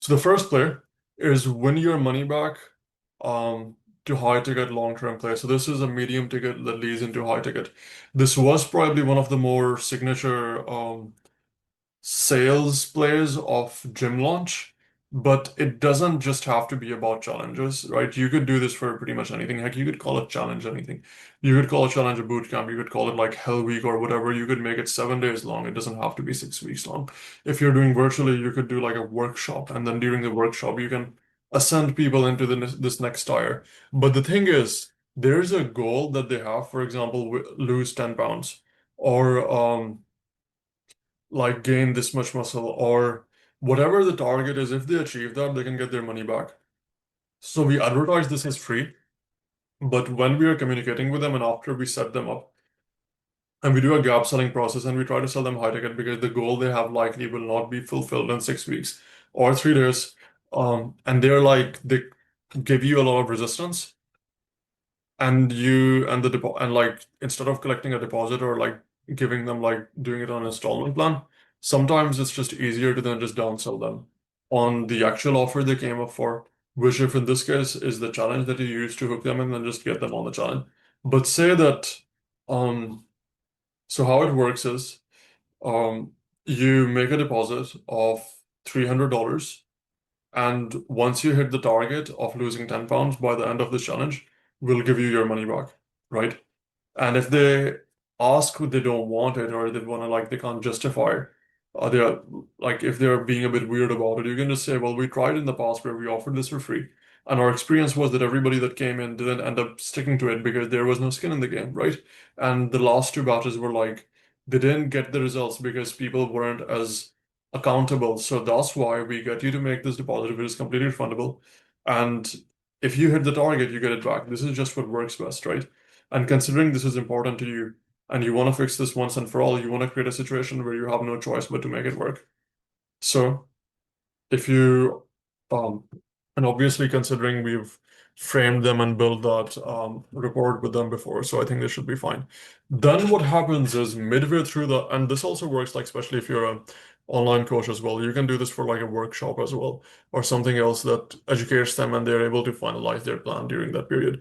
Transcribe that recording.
So the first play is win your money back um, to high ticket long term play. So this is a medium ticket that leads into high ticket. This was probably one of the more signature sales plays of gym launch, but it doesn't just have to be about challenges, right? You could do this for pretty much anything. Heck, you could call it challenge anything. You could call it challenge a boot camp. You could call it like Hell Week or whatever. You could make it 7 days long. It doesn't have to be 6 weeks long. If you're doing virtually, you could do like a workshop, and then during the workshop, you can ascend people into this next tier. But the thing is, there's a goal that they have. For example, lose 10 pounds or like gain this much muscle or whatever the target is. If they achieve that, they can get their money back. So we advertise this as free, but when we are communicating with them and after we set them up and we do a gap selling process and we try to sell them high ticket because the goal they have likely will not be fulfilled in 6 weeks or 3 days. And they're like they give you a lot of resistance and you and the depo and like instead of collecting a deposit or like giving them like doing it on an installment plan, sometimes it's just easier to then just downsell them on the actual offer they came up for, which if in this case is the challenge that you use to hook them and then just get them on the challenge. But say that so how it works is um you make a deposit of $300, and once you hit the target of losing 10 pounds by the end of this challenge, we'll give you your money back, right? And if they ask they don't want it or they want to like they can't justify, they're like if they're being a bit weird about it, you can just say, well, we tried in the past where we offered this for free. And our experience was that everybody that came in didn't end up sticking to it because there was no skin in the game, right? And the last two batches were like they didn't get the results because people weren't as accountable. So that's why we get you to make this deposit, which is completely refundable. And if you hit the target, you get it back. This is just what works best, right? And considering this is important to you and you want to fix this once and for all, you want to create a situation where you have no choice but to make it work. So if you, and obviously considering we've framed them and built that report with them before, so I think they should be fine. Then what happens is midway through and this also works like, especially if you're a online coach as well, you can do this for like a workshop as well, or something else that educates them and they're able to finalize their plan during that period.